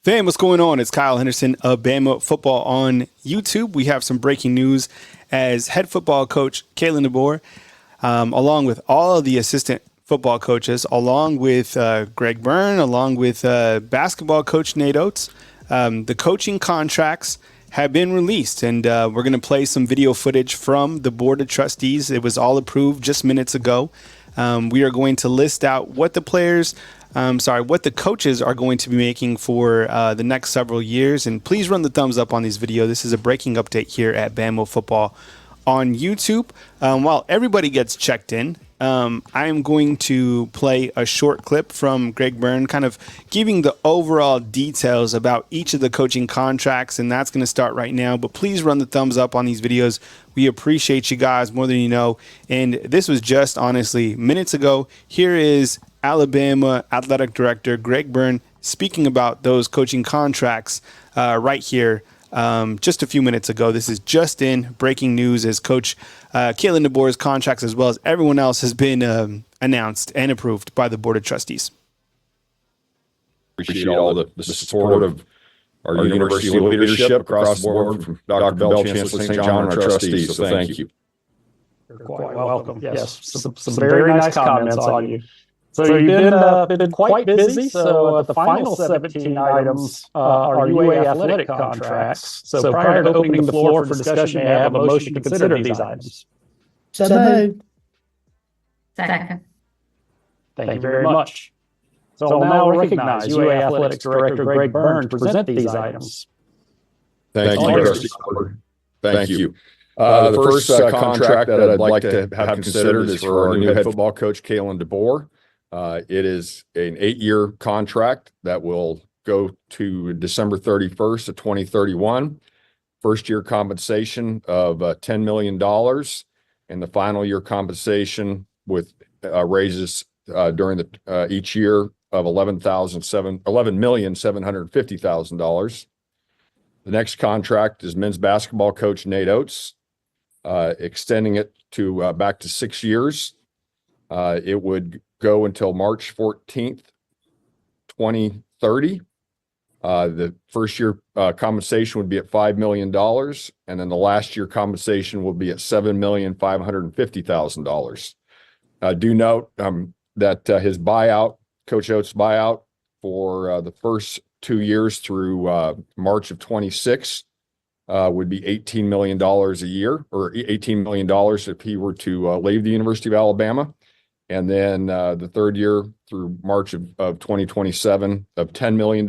Fam, what's going on? It's Kyle Henderson of Bama Football on YouTube. We have some breaking news as head football coach Kalen Deboer, along with all of the assistant football coaches, along with Greg Byrne, along with basketball coach Nate Oates. The coaching contracts have been released, and we're going to play some video footage from the Board of Trustees. It was all approved just minutes ago. We are going to list out what the coaches are going to be making for the next several years. And please run the thumbs up on these videos. This is a breaking update here at Bama Football on YouTube. While everybody gets checked in, I am going to play a short clip from Greg Byrne, kind of giving the overall details about each of the coaching contracts, and that's going to start right now. But please run the thumbs up on these videos. We appreciate you guys more than you know. And this was just honestly minutes ago. Here is Alabama Athletic Director Greg Byrne speaking about those coaching contracts right here just a few minutes ago. This is just in breaking news as Coach Kalen Deboer's contracts, as well as everyone else, has been announced and approved by the Board of Trustees. Appreciate all the support of our university leadership across the board, from Dr. Bell, Chancellor St. John, and our trustees. So thank you. You're quite welcome. Yes, some very nice comments on you. So you've been quite busy. So the final 17 items are UA athletic contracts. So prior to opening the floor for discussion, may I have a motion to consider these items? So moved. Second. Thank you very much. So I'll now recognize UA Athletics Director Greg Byrne to present these items. Thank you, Trustee Carter. Thank you. The first contract that I'd like to have considered is for our new head football coach, Kalen Deboer. It is an 8-year contract that will go to December 31st of 2031. First year compensation of $10 million, and the final year compensation with raises during each year of $11,750,000. The next contract is men's basketball coach Nate Oates, extending it to back to 6 years. It would go until March 14th, 2030. The first year compensation would be at $5 million, and then the last year compensation will be at $7,550,000. Do note that his buyout, Coach Oates' buyout for the first 2 years through March of 26 would be $18 million a year, or $18 million if he were to leave the University of Alabama. And then the third year through March of 2027 of $10 million.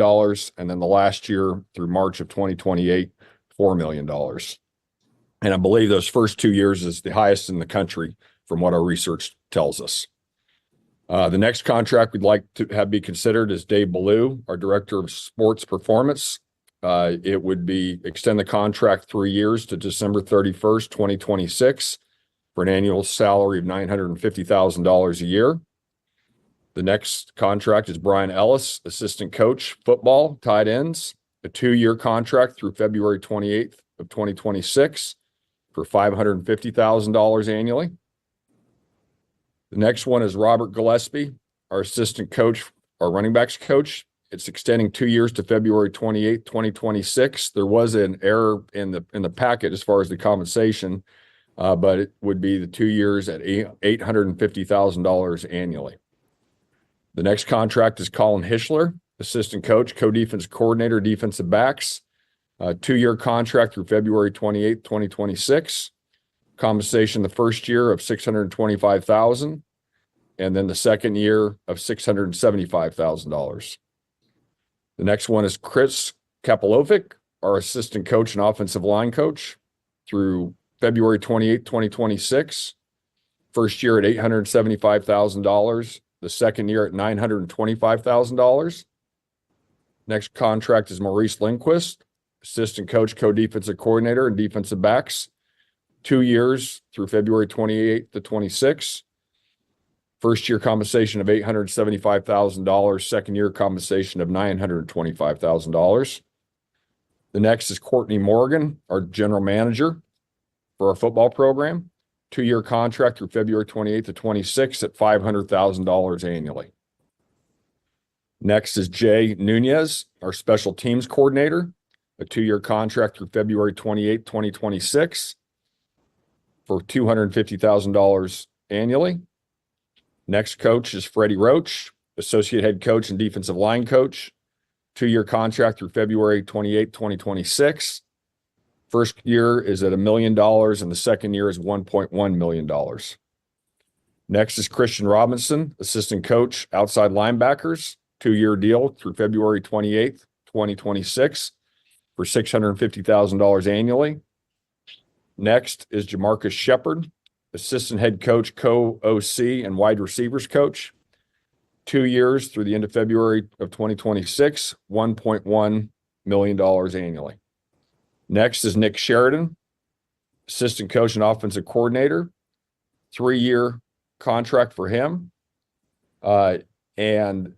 And then the last year through March of 2028, $4 million. And I believe those first 2 years is the highest in the country from what our research tells us. The next contract we'd like to have be considered is Dave Ballou, our Director of Sports Performance. It would be extend the contract 3 years to December 31st, 2026. For an annual salary of $950,000 a year. The next contract is Brian Ellis, assistant coach, football, tight ends, a 2-year contract through February 28th of 2026 for $550,000 annually. The next one is Robert Gillespie, our assistant coach, our running backs coach. It's extending 2 years to February 28th, 2026. There was an error in the packet as far as the compensation. But it would be the 2 years at $850,000 annually. The next contract is Colin Hischler, assistant coach, co-defense coordinator, defensive backs. 2-year contract through February 28th, 2026. Compensation the first year of $625,000, and then the second year of $675,000. The next one is Chris Kapilovic, our assistant coach and offensive line coach, through February 28th, 2026. First year at $875,000. The second year at $925,000. Next contract is Maurice Lindquist, assistant coach, co-defensive coordinator, and defensive backs. 2 years through February 28th to 26. First year compensation of $875,000. Second year compensation of $925,000. The next is Courtney Morgan, our general manager for our football program. 2-year contract through February 28th to 26 at $500,000 annually. Next is Jay Nunez, our special teams coordinator, a 2-year contract through February 28th, 2026 for $250,000 annually. Next coach is Freddie Roach, associate head coach and defensive line coach, 2-year contract through February 28th, 2026. First year is at $1 million and the second year is $1.1 million. Next is Christian Robinson, assistant coach, outside linebackers, 2-year deal through February 28th, 2026 for $650,000 annually. Next is Jamarcus Shepard, assistant head coach, co-OC, and wide receivers coach, 2 years through the end of February of 2026, $1.1 million annually. Next is Nick Sheridan, assistant coach and offensive coordinator, 3-year contract for him. And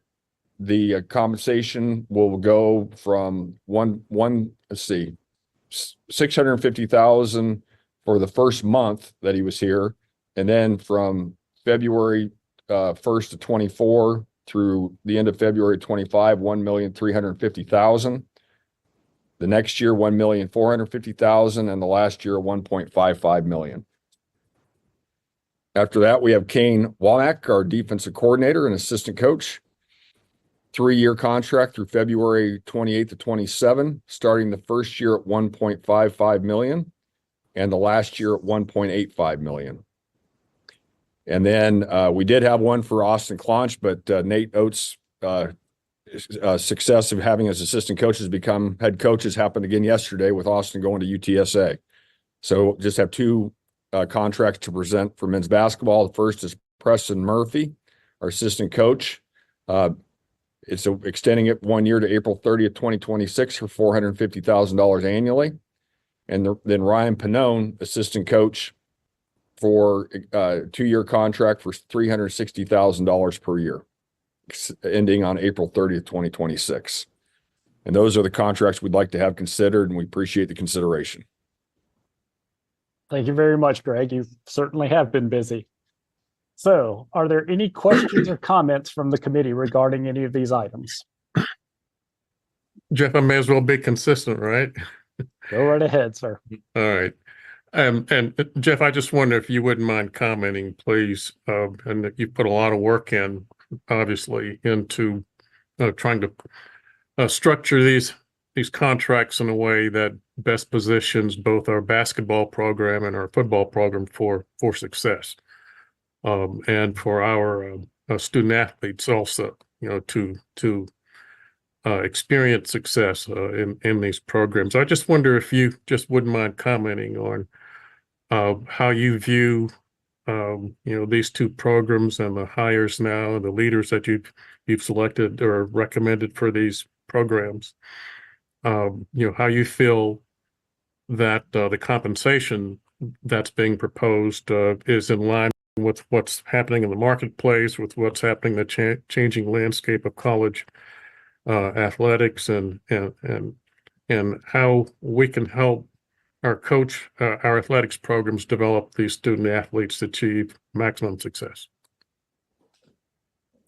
the compensation will go from $650,000 for the first month that he was here. And then from February 1st of 24 through the end of February 25, $1,350,000. The next year, $1,450,000, and the last year, $1.55 million. After that, we have Kane Womack, our defensive coordinator and assistant coach, 3-year contract through February 28th to 27, starting the first year at $1.55 million, and the last year at $1.85 million. And then we did have one for Austin Clonch, but Nate Oates' success of having his assistant coaches become head coaches happened again yesterday with Austin going to UTSA. So just have 2 contracts to present for men's basketball. The first is Preston Murphy, our assistant coach. It's extending it 1 year to April 30th, 2026 for $450,000 annually. And then Ryan Pannone, assistant coach, for a 2-year contract for $360,000 per year, ending on April 30th, 2026. And those are the contracts we'd like to have considered, and we appreciate the consideration. Thank you very much, Greg. You certainly have been busy. So, are there any questions or comments from the committee regarding any of these items? Jeff, I may as well be consistent, right? Go right ahead, sir. All right. And Jeff, I just wonder if you wouldn't mind commenting, please. And you put a lot of work in, obviously, into trying to structure these contracts in a way that best positions both our basketball program and our football program for success, and for our student athletes also, to experience success in these programs. I just wonder if you just wouldn't mind commenting on how you view these 2 programs and the hires now, the leaders that you've selected or recommended for these programs. How you feel that the compensation that's being proposed is in line with what's happening in the marketplace, with what's happening in the changing landscape of college athletics, and how we can help our athletics programs develop these student athletes to achieve maximum success.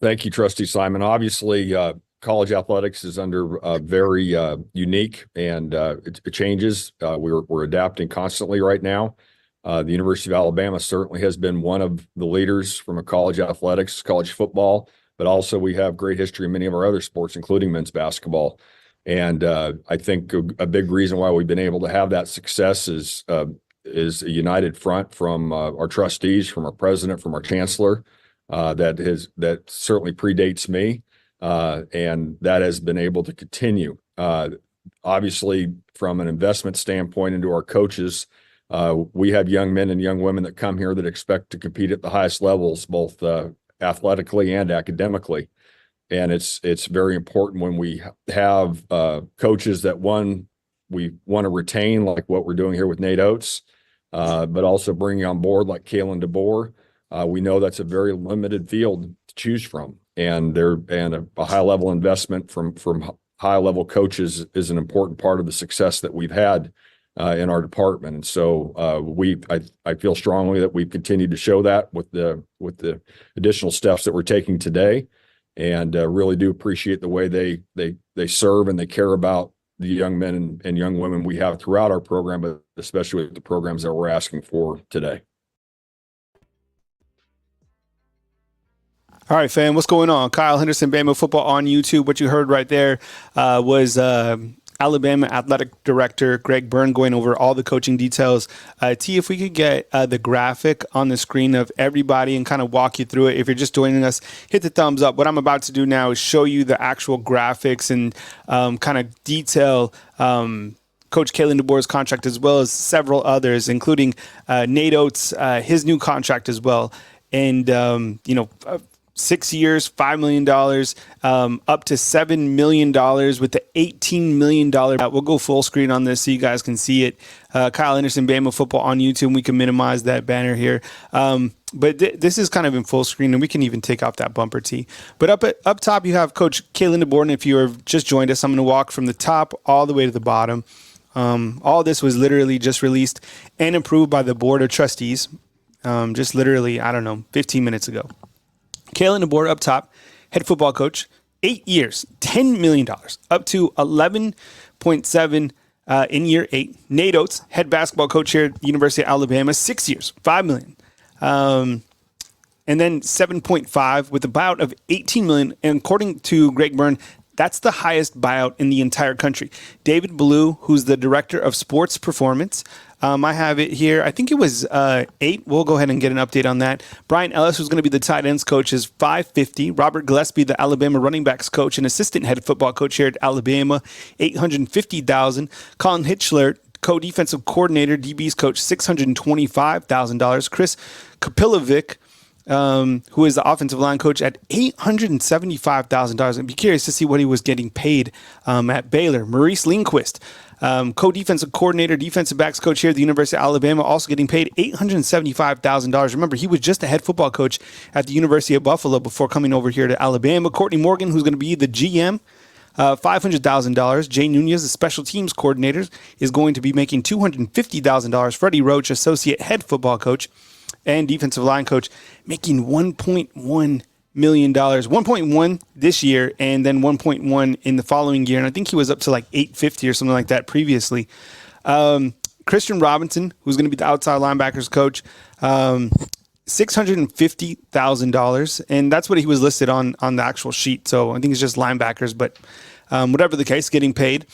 Thank you, Trustee Simon. Obviously, college athletics is under very unique, and it changes. We're adapting constantly right now. The University of Alabama certainly has been one of the leaders from a college athletics, college football, but also we have great history in many of our other sports, including men's basketball. And I think a big reason why we've been able to have that success is a united front from our trustees, from our president, from our chancellor, that certainly predates me. And that has been able to continue. Obviously, from an investment standpoint into our coaches, we have young men and young women that come here that expect to compete at the highest levels, both athletically and academically. And it's very important when we have coaches that we want to retain, like what we're doing here with Nate Oates, but also bringing on board like Kalen Deboer. We know that's a very limited field to choose from, and a high level investment from high level coaches is an important part of the success that we've had in our department. And so I feel strongly that we've continued to show that with the additional steps that we're taking today. and really do appreciate the way they serve and they care about the young men and young women we have throughout our program, but especially with the programs that we're asking for today. All right, fam, what's going on? Kyle Henderson, Bama Football on YouTube. What you heard right there was Alabama Athletic Director Greg Byrne going over all the coaching details. T, if we could get the graphic on the screen of everybody and kind of walk you through it. If you're just joining us, hit the thumbs up. What I'm about to do now is show you the actual graphics and kind of detail Coach Kalen Deboer's contract, as well as several others, including Nate Oates, his new contract as well. And, 6 years, $5 million, up to $7 million with the $18 million. We'll go full screen on this so you guys can see it. Kyle Henderson, Bama Football on YouTube, and we can minimize that banner here. But this is kind of in full screen, and we can even take off that bumper tee. But up top, you have Coach Kalen Deboer, and if you have just joined us, I'm going to walk from the top all the way to the bottom. All this was literally just released and approved by the Board of Trustees just literally, 15 minutes ago. Kalen Deboer up top, head football coach, 8 years, $10 million, up to 11.7 in year 8. Nate Oates, head basketball coach here at the University of Alabama, 6 years, $5 million. And then 7.5 with a buyout of $18 million. And according to Greg Byrne, that's the highest buyout in the entire country. David Ballou, who's the director of sports performance, I have it here. I think it was 8. We'll go ahead and get an update on that. Brian Ellis, who's going to be the tight ends coach, is $550. Robert Gillespie, the Alabama running backs coach and assistant head football coach here at Alabama, $850,000. Colin Hitchler, co-defensive coordinator, DB's coach, $625,000. Chris Kapilovic, who is the offensive line coach, at $875,000. I'd be curious to see what he was getting paid at Baylor. Maurice Lindquist, co-defensive coordinator, defensive backs coach here at the University of Alabama, also getting paid $875,000. Remember, he was just a head football coach at the University of Buffalo before coming over here to Alabama. Courtney Morgan, who's going to be the GM, $500,000. Jay Nunez, the special teams coordinator, is going to be making $250,000. Freddie Roach, associate head football coach and defensive line coach, making $1.1 million. 1.1 this year, and then 1.1 in the following year. And I think he was up to like 850 or something like that previously. Christian Robinson, who's going to be the outside linebackers coach, $650,000, and that's what he was listed on the actual sheet. So I think it's just linebackers, but whatever the case, getting paid.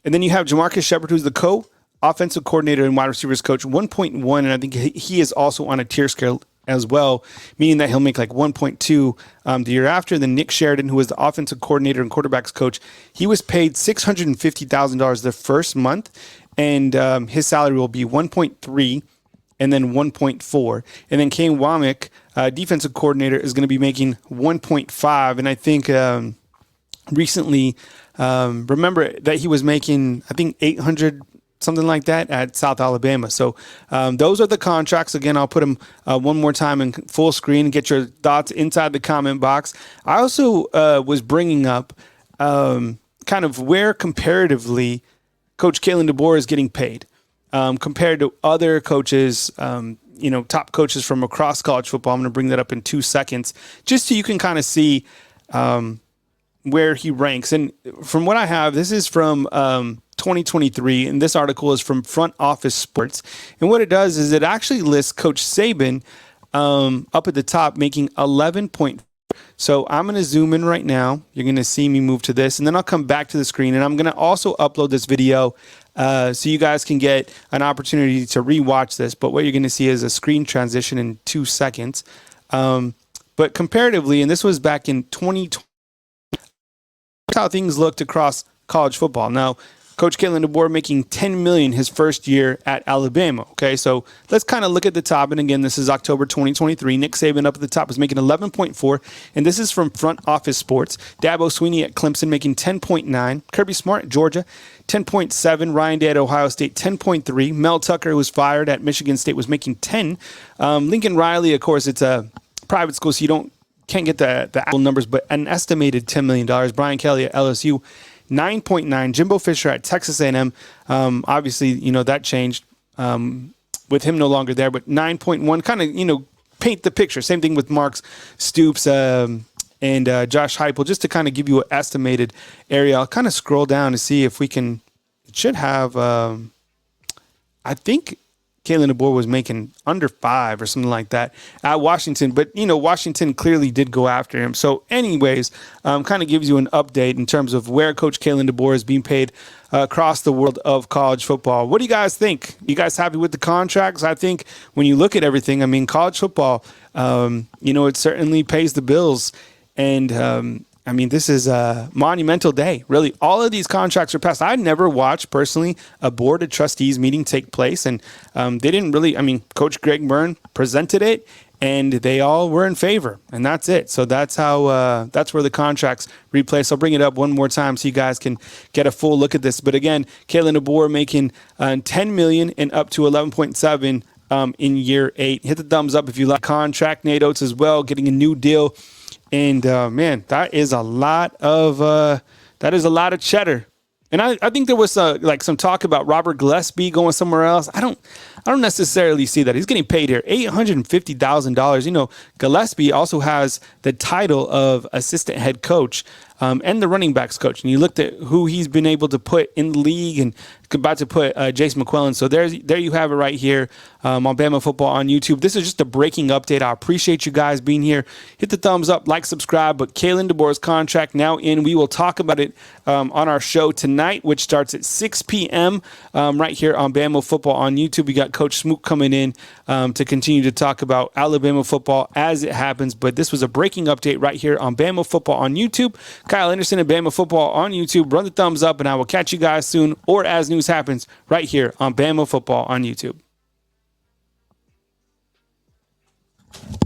And then you have Jamarcus Shepard, who's the co-offensive coordinator and wide receivers coach, 1.1, and I think he is also on a tier scale as well, meaning that he'll make like 1.2 the year after. Then Nick Sheridan, who was the offensive coordinator and quarterbacks coach, he was paid $650,000 the first month, and his salary will be 1.3 and then 1.4. And then Kane Womack, defensive coordinator, is going to be making 1.5. And I think recently, remember that he was making, I think, 800, something like that, at South Alabama. So those are the contracts. Again, I'll put them one more time in full screen and get your thoughts inside the comment box. I also was bringing up kind of where comparatively Coach Kalen Deboer is getting paid compared to other coaches, top coaches from across college football. I'm going to bring that up in 2 seconds, just so you can kind of see where he ranks. And from what I have, this is from 2023, and this article is from Front Office Sports. And what it does is it actually lists Coach Saban up at the top, making 11. So I'm going to zoom in right now. You're going to see me move to this, and then I'll come back to the screen, and I'm going to also upload this video so you guys can get an opportunity to rewatch this. But what you're going to see is a screen transition in 2 seconds. But comparatively, and this was back in 2020, how things looked across college football. Now, Coach Kalen Deboer making $10 million his first year at Alabama. Okay, so let's kind of look at the top. And again, this is October 2023. Nick Saban up at the top is making 11.4, and this is from Front Office Sports. Dabo Sweeney at Clemson making 10.9. Kirby Smart at Georgia, 10.7. Ryan Day at Ohio State, 10.3. Mel Tucker, who was fired at Michigan State, was making 10. Lincoln Riley, of course, it's a private school, so you can't get the actual numbers, but an estimated $10 million. Brian Kelly at LSU, 9.9. Jimbo Fisher at Texas A&M. Obviously, that changed with him no longer there, but 9.1. Kind of, paint the picture. Same thing with Mark Stoops and Josh Heupel, just to kind of give you an estimated area. I'll kind of scroll down to see if we can. It should have. I think Kalen Deboer was making under 5 or something like that at Washington. But, Washington clearly did go after him. So anyways, kind of gives you an update in terms of where Coach Kalen Deboer is being paid across the world of college football. What do you guys think? You guys happy with the contracts? I think when you look at everything, I mean, college football, it certainly pays the bills. And, this is a monumental day. Really, all of these contracts are passed. I never watched, personally, a board of trustees meeting take place. And they didn't really, Coach Greg Byrne presented it, and they all were in favor. And that's it. So that's how, that's where the contracts replace. I'll bring it up one more time so you guys can get a full look at this. But again, Kalen Deboer making $10 million and up to 11.7 in year 8. Hit the thumbs up if you like contract. Nate Oates as well, getting a new deal. And man, that is a lot of cheddar. And I think there was some talk about Robert Gillespie going somewhere else. I don't necessarily see that. He's getting paid here $850,000. Gillespie also has the title of assistant head coach and the running backs coach. And you looked at who he's been able to put in the league and about to put Jason McClellan. So there you have it right here on Bama Football on YouTube. This is just a breaking update. I appreciate you guys being here. Hit the thumbs up, like, subscribe. But Kalen Deboer's contract now in. We will talk about it on our show tonight, which starts at 6 p.m. Right here on Bama Football on YouTube. We got Coach Smook coming in to continue to talk about Alabama football as it happens. But this was a breaking update right here on Bama Football on YouTube. Kyle Henderson and Bama Football on YouTube. Run the thumbs up, and I will catch you guys soon, or as news happens, right here on Bama Football on YouTube.